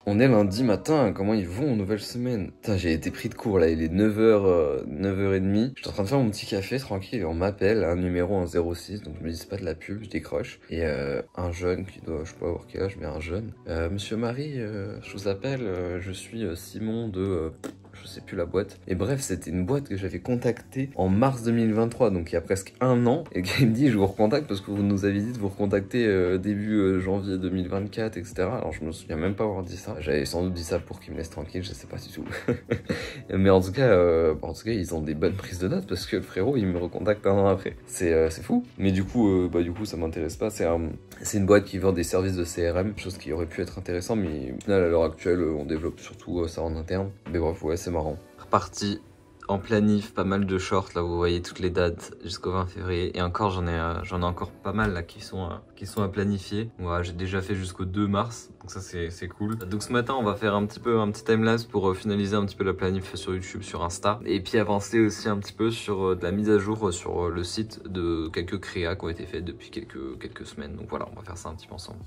On est lundi matin, comment ils vont en nouvelle semaine? Putain, j'ai été pris de court là, il est 9h, 9h30. Je suis en train de faire mon petit café tranquille et on m'appelle, un numéro en 06, donc je me dis c'est pas de la pub, je décroche. Et un jeune qui doit, je sais pas avoir quel âge, mais un jeune. Monsieur Marie, je vous appelle, je suis Simon de... je sais plus la boîte. Et bref, c'était une boîte que j'avais contactée en mars 2023, donc il y a presque un an. Et il me dit, je vous recontacte parce que vous nous avez dit de vous recontacter début janvier 2024, etc. Alors je me souviens même pas avoir dit ça. J'avais sans doute dit ça pour qu'il me laisse tranquille, je sais pas du tout. Mais en tout cas, ils ont des bonnes prises de notes parce que le frérot, il me recontacte un an après. C'est fou. Mais du coup, ça m'intéresse pas. C'est une boîte qui vend des services de CRM, chose qui aurait pu être intéressant, mais au final, à l'heure actuelle, on développe surtout ça en interne. Mais bref, ouais, c'est marrant. Reparti en planif, pas mal de shorts, là vous voyez toutes les dates jusqu'au 20 février. Et encore, j'en ai encore pas mal là qui sont à planifier. Ouais, j'ai déjà fait jusqu'au 2 mars, donc ça c'est cool. Donc ce matin, on va faire un petit timelapse pour finaliser un petit peu la planif sur YouTube, sur Insta. Et puis avancer aussi un petit peu sur de la mise à jour sur le site de quelques créas qui ont été faites depuis quelques semaines. Donc voilà, on va faire ça un petit peu ensemble.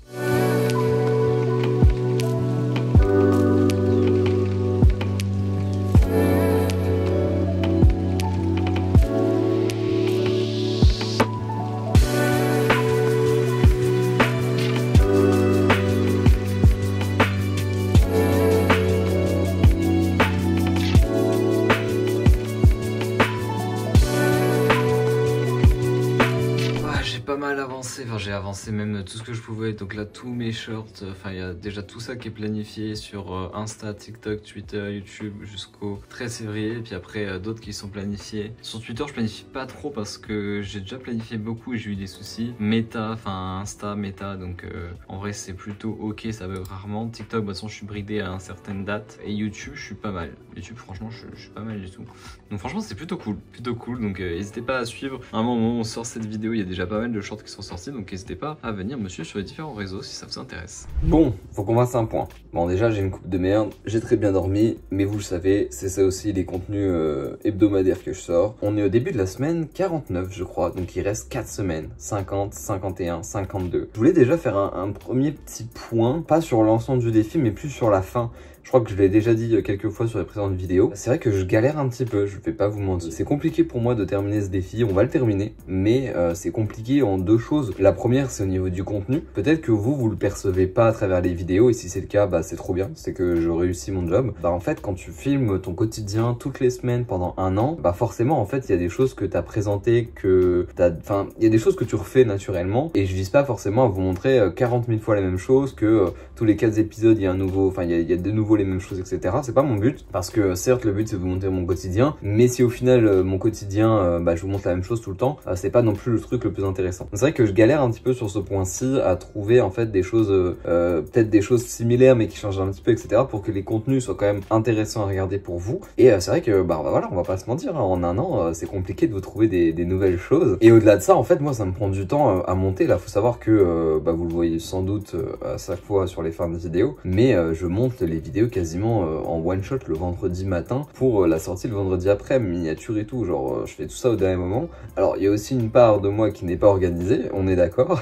Enfin, j'ai avancé même tout ce que je pouvais, donc là tous mes shorts, enfin il y a déjà tout ça qui est planifié sur Insta, TikTok, Twitter, YouTube jusqu'au 13 février, et puis après d'autres qui sont planifiés. Sur Twitter je planifie pas trop parce que j'ai déjà planifié beaucoup et j'ai eu des soucis. Meta, enfin Insta, Meta, donc en vrai c'est plutôt ok, ça bug rarement. TikTok, de toute façon je suis bridé à une certaine date, et YouTube je suis pas mal. YouTube franchement je suis pas mal du tout. Donc franchement c'est plutôt cool, donc n'hésitez pas à suivre. À un moment où on sort cette vidéo, il y a déjà pas mal de shorts qui sont sortis, donc n'hésitez pas à venir me suivre sur les différents réseaux si ça vous intéresse. Bon, faut qu'on fasse un point. Bon, déjà j'ai une coupe de merde, j'ai très bien dormi, mais vous le savez, c'est ça aussi les contenus hebdomadaires que je sors. On est au début de la semaine 49 je crois, donc il reste 4 semaines, 50, 51, 52. Je voulais déjà faire un premier petit point, pas sur l'ensemble du défi, mais plus sur la fin. Je crois que je l'ai déjà dit quelques fois sur les précédentes vidéos. C'est vrai que je galère un petit peu, je vais pas vous mentir. C'est compliqué pour moi de terminer ce défi, on va le terminer, mais c'est compliqué en deux choses. La première, c'est au niveau du contenu. Peut-être que vous le percevez pas à travers les vidéos, et si c'est le cas, bah c'est trop bien, c'est que je réussis mon job. Bah en fait, quand tu filmes ton quotidien toutes les semaines pendant un an, bah forcément, en fait, il y a des choses que t'as présentées, enfin, il y a des choses que tu refais naturellement, et je vise pas forcément à vous montrer 40 000 fois la même chose, que tous les 4 épisodes, il y a un nouveau, enfin, il y a de nouveau les mêmes choses, etc. C'est pas mon but, parce que certes le but c'est de vous montrer mon quotidien, mais si au final mon quotidien je vous montre la même chose tout le temps, c'est pas non plus le truc le plus intéressant. C'est vrai que je galère un petit peu sur ce point-ci à trouver en fait des choses, peut-être des choses similaires mais qui changent un petit peu, etc. pour que les contenus soient quand même intéressants à regarder pour vous. Et c'est vrai que voilà, on va pas se mentir, hein, en un an c'est compliqué de vous trouver des nouvelles choses. Et au-delà de ça, en fait moi ça me prend du temps à monter. Là faut savoir que vous le voyez sans doute à chaque fois sur les fins de vidéos, mais je monte les vidéos quasiment en one shot le vendredi matin pour la sortie le vendredi après, miniature et tout, genre je fais tout ça au dernier moment. Alors il y a aussi une part de moi qui n'est pas organisée, on est d'accord,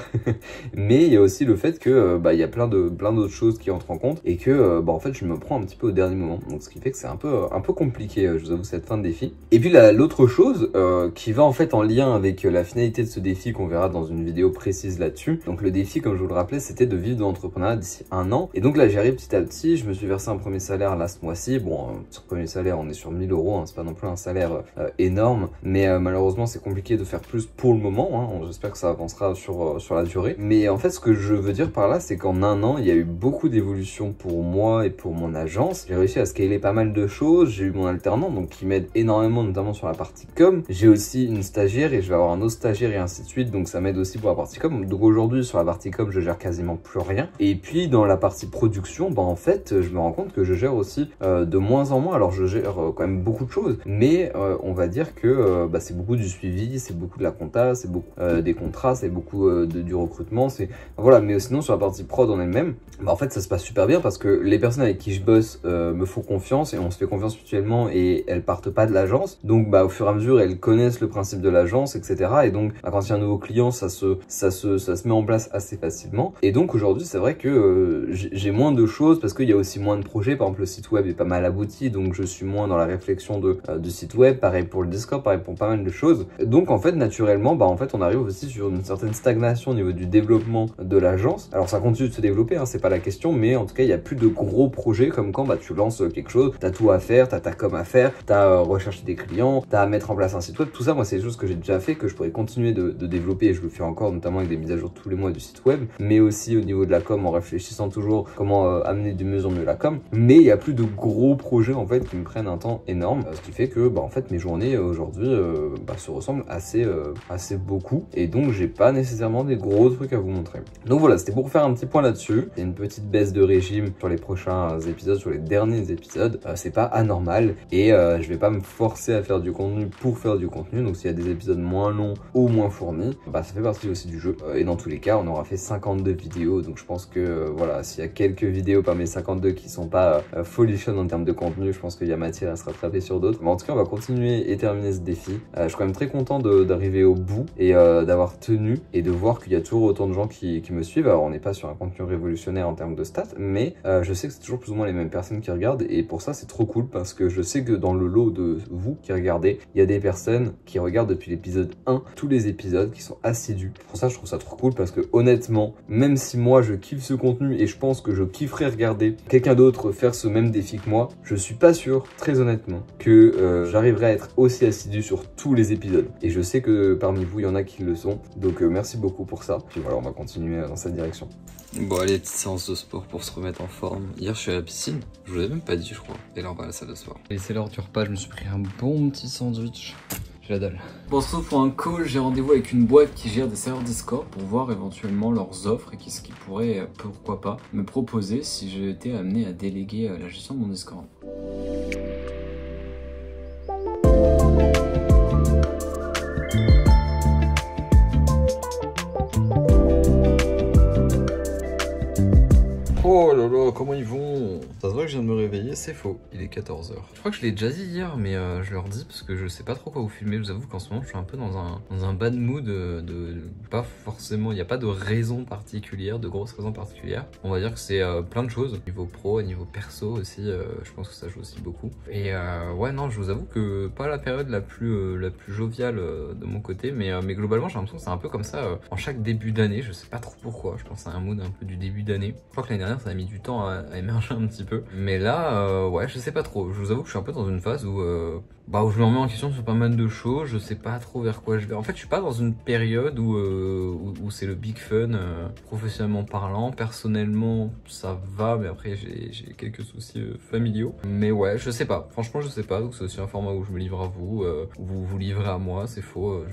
mais il y a aussi le fait que il y a plein d'autres choses qui entrent en compte, et que en fait je me prends un petit peu au dernier moment, donc ce qui fait que c'est un peu compliqué, je vous avoue, cette fin de défi. Et puis l'autre chose qui va en fait en lien avec la finalité de ce défi qu'on verra dans une vidéo précise là-dessus. Donc le défi, comme je vous le rappelais, c'était de vivre de l'entrepreneuriat d'ici un an, et donc là j'y arrive petit à petit. Je me suis versé un premier salaire là ce mois-ci. Bon, sur premier salaire on est sur 1000 €, hein, c'est pas non plus un salaire énorme, mais malheureusement c'est compliqué de faire plus pour le moment, hein. J'espère que ça avancera sur la durée. Mais en fait ce que je veux dire par là, c'est qu'en un an il y a eu beaucoup d'évolutions pour moi et pour mon agence. J'ai réussi à scaler pas mal de choses, j'ai eu mon alternant donc qui m'aide énormément, notamment sur la partie com. J'ai aussi une stagiaire et je vais avoir un autre stagiaire et ainsi de suite, donc ça m'aide aussi pour la partie com. Donc aujourd'hui sur la partie com je gère quasiment plus rien. Et puis dans la partie production, en fait je me rends compte compte que je gère aussi de moins en moins. Alors je gère quand même beaucoup de choses, mais on va dire que c'est beaucoup du suivi, c'est beaucoup de la compta, c'est beaucoup des contrats, c'est beaucoup du recrutement, c'est voilà. Mais sinon sur la partie prod en elle-même, en fait ça se passe super bien parce que les personnes avec qui je bosse me font confiance et on se fait confiance mutuellement et elles partent pas de l'agence. Donc au fur et à mesure elles connaissent le principe de l'agence, etc. Et donc quand il y a un nouveau client, ça se met en place assez facilement. Et donc aujourd'hui c'est vrai que j'ai moins de choses parce qu'il y a aussi moins de projets. Par exemple le site web est pas mal abouti, donc je suis moins dans la réflexion du site web. Pareil pour le Discord, pareil pour pas mal de choses. Donc en fait naturellement en fait on arrive aussi sur une certaine stagnation au niveau du développement de l'agence. Alors ça continue de se développer, hein, c'est pas la question, mais en tout cas il y a plus de gros projets comme quand tu lances quelque chose, t'as tout à faire, t'as ta com à faire, t'as recherché des clients, t'as à mettre en place un site web. Tout ça moi c'est des choses que j'ai déjà fait, que je pourrais continuer de développer et je le fais encore, notamment avec des mises à jour tous les mois du site web, mais aussi au niveau de la com en réfléchissant toujours comment amener de mieux en mieux la com. Mais il y a plus de gros projets en fait qui me prennent un temps énorme, ce qui fait que en fait mes journées aujourd'hui se ressemblent assez beaucoup, et donc j'ai pas nécessairement des gros trucs à vous montrer. Donc voilà, c'était pour faire un petit point là-dessus. Il y a une petite baisse de régime sur les prochains épisodes, sur les derniers épisodes, c'est pas anormal, et je vais pas me forcer à faire du contenu pour faire du contenu. Donc s'il y a des épisodes moins longs ou moins fournis, ça fait partie aussi du jeu, et dans tous les cas on aura fait 52 vidéos, donc je pense que voilà, s'il y a quelques vidéos parmi les 52 qui sont pas folichonnes en termes de contenu, je pense qu'il y a matière à se rattraper sur d'autres. Mais en tout cas on va continuer et terminer ce défi. Je suis quand même très content d'arriver au bout et d'avoir tenu, et de voir qu'il y a toujours autant de gens qui me suivent. Alors on n'est pas sur un contenu révolutionnaire en termes de stats, mais je sais que c'est toujours plus ou moins les mêmes personnes qui regardent, et pour ça c'est trop cool, parce que je sais que dans le lot de vous qui regardez, il y a des personnes qui regardent depuis l'épisode 1 tous les épisodes, qui sont assidus. Pour ça je trouve ça trop cool, parce que honnêtement, même si moi je kiffe ce contenu et je pense que je kifferais regarder quelqu'un d'autre faire ce même défi que moi, je suis pas sûr, très honnêtement, que j'arriverai à être aussi assidu sur tous les épisodes. Et je sais que parmi vous il y en a qui le sont, donc merci beaucoup pour ça. Puis voilà, on va continuer dans cette direction. Bon allez, petite séance de sport pour se remettre en forme. Hier je suis à la piscine, je vous l'avais même pas dit je crois. Et là on va à la salle de sport. Et c'est l'heure du repas, je me suis pris un bon petit sandwich. J'ai la dalle. Bon, on se retrouve pour un call, j'ai rendez-vous avec une boîte qui gère des serveurs Discord pour voir éventuellement leurs offres et qu'est-ce qu'ils pourraient, pourquoi pas, me proposer si j'étais amené à déléguer la gestion de mon Discord. Oh là là, comment ils vont? Ça se voit que je viens de me réveiller, c'est faux, il est 14 h. Je crois que je l'ai déjà dit hier, mais je leur dis parce que je sais pas trop quoi vous filmer. Je vous avoue qu'en ce moment je suis un peu dans un bad mood pas forcément, il n'y a pas de raison particulière, de grosses raisons particulières. On va dire que c'est plein de choses, niveau pro, niveau perso aussi, je pense que ça joue aussi beaucoup. Et ouais non, je vous avoue que pas la période la plus joviale de mon côté, mais globalement j'ai l'impression que c'est un peu comme ça en chaque début d'année, je sais pas trop pourquoi, je pense à un mood un peu du début d'année. Je crois que l'année dernière ça a mis du temps à émerger un petit peu, mais là ouais je sais pas trop, je vous avoue que je suis un peu dans une phase où où je me remets en question sur pas mal de choses, je sais pas trop vers quoi je vais. En fait je suis pas dans une période où c'est le big fun professionnellement parlant. Personnellement ça va, mais après j'ai quelques soucis familiaux, mais ouais je sais pas, franchement je sais pas. Donc c'est aussi un format où je me livre à vous, où vous vous livrez à moi, c'est faux,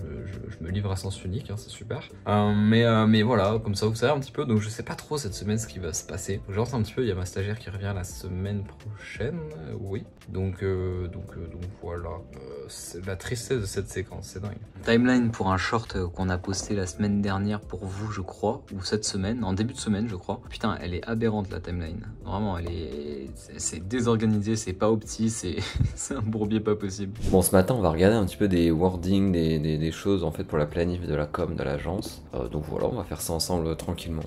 je me livre à sens unique, hein, c'est super. Mais voilà, comme ça vous savez un petit peu. Donc je sais pas trop cette semaine ce qui va se passer, j'en sais un petit peu. Il y a ma stagiaire qui revient la semaine prochaine, oui, donc voilà. C'est la tristesse de cette séquence, c'est dingue. Timeline pour un short qu'on a posté la semaine dernière pour vous, je crois, ou cette semaine, en début de semaine, je crois. Putain, elle est aberrante la timeline. Vraiment, c'est désorganisé, c'est pas opti, c'est un bourbier pas possible. Bon, ce matin, on va regarder un petit peu des wordings, des choses en fait pour la planif de la com de l'agence. Donc voilà, on va faire ça ensemble tranquillement.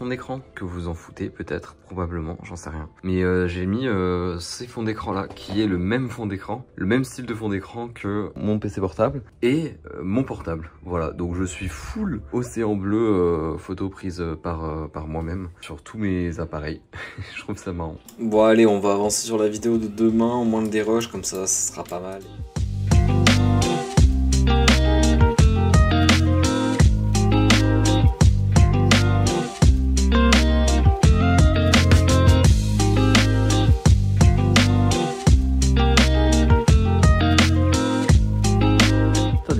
D'écran, que vous en foutez peut-être, probablement, j'en sais rien, mais j'ai mis ces fonds d'écran là qui est le même fond d'écran, le même style de fond d'écran que mon PC portable et mon portable. Voilà, donc je suis full océan bleu photo prise par moi-même sur tous mes appareils. Je trouve ça marrant. Bon allez, on va avancer sur la vidéo de demain, au moins le dérush, comme ça sera pas mal.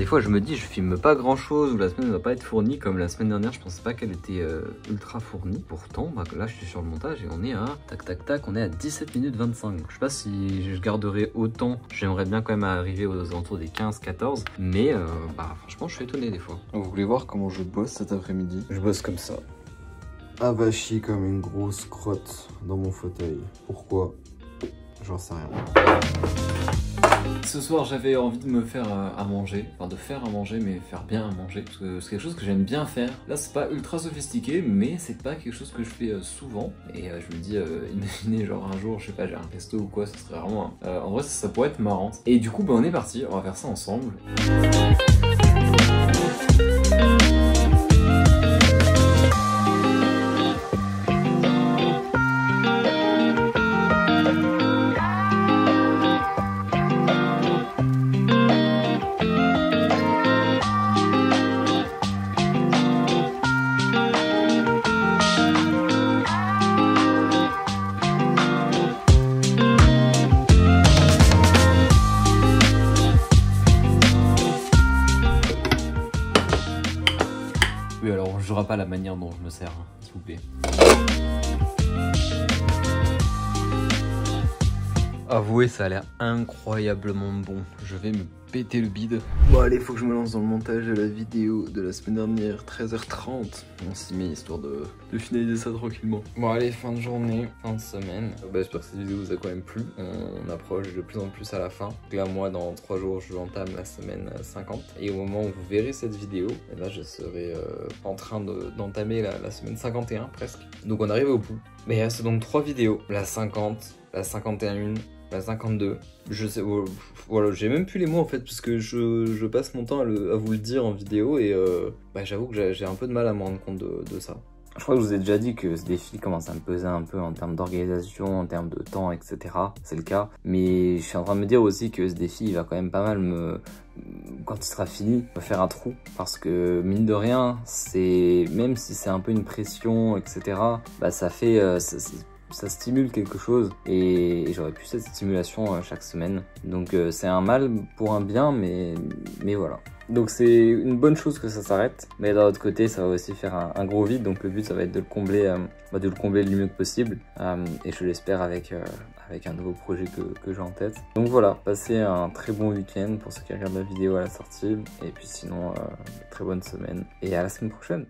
fois je me dis je filme pas grand chose ou la semaine ne va pas être fournie, comme la semaine dernière je pensais pas qu'elle était ultra fournie. Pourtant bah, là je suis sur le montage et on est à tac tac tac, on est à 17 minutes 25. Donc, je sais pas si je garderai autant, j'aimerais bien quand même arriver aux alentours des 15-14, mais bah franchement je suis étonné des fois. Vous voulez voir comment je bosse cet après-midi? Je bosse comme ça. Avachi comme une grosse crotte dans mon fauteuil. Pourquoi? J'en sais rien. Ce soir j'avais envie de me faire à manger, enfin de faire à manger mais faire bien à manger, parce que c'est quelque chose que j'aime bien faire. Là c'est pas ultra sophistiqué mais c'est pas quelque chose que je fais souvent, et je me dis imaginez genre un jour je sais pas j'ai un resto ou quoi, ça serait vraiment en vrai ça pourrait être marrant. Et du coup bah on est parti, on va faire ça ensemble. Oui, alors on jugera pas la manière dont je me sers, s'il vous plaît. Avouez, ça a l'air incroyablement bon. Je vais me péter le bide. Bon allez, faut que je me lance dans le montage de la vidéo de la semaine dernière, 13h30. On s'y met histoire de finaliser ça tranquillement. Bon allez, fin de journée, fin de semaine. Bah, j'espère que cette vidéo vous a quand même plu. On approche de plus en plus à la fin. Donc là moi dans 3 jours je entame la semaine 50. Et au moment où vous verrez cette vidéo, et là je serai en train d'entamer la semaine 51 presque. Donc on arrive au bout. Mais il reste donc 3 vidéos. La 50, la 51, la 52, je sais, voilà, j'ai même plus les mots en fait, parce que je passe mon temps à vous le dire en vidéo, et bah, j'avoue que j'ai un peu de mal à me rendre compte de ça. Je crois que je vous ai déjà dit que ce défi commence à me peser un peu en termes d'organisation, en termes de temps, etc. C'est le cas, mais je suis en train de me dire aussi que ce défi il va quand même pas mal quand il sera fini, me faire un trou, parce que mine de rien, même si c'est un peu une pression, etc. Bah ça fait ça stimule quelque chose, et j'aurais plus cette stimulation chaque semaine. Donc c'est un mal pour un bien, mais voilà. Donc c'est une bonne chose que ça s'arrête, mais d'un autre côté ça va aussi faire un gros vide, donc le but ça va être de le combler, du mieux que possible, et je l'espère avec un nouveau projet que j'ai en tête. Donc voilà, passez un très bon week-end pour ceux qui regardent la vidéo à la sortie, et puis sinon très bonne semaine, et à la semaine prochaine.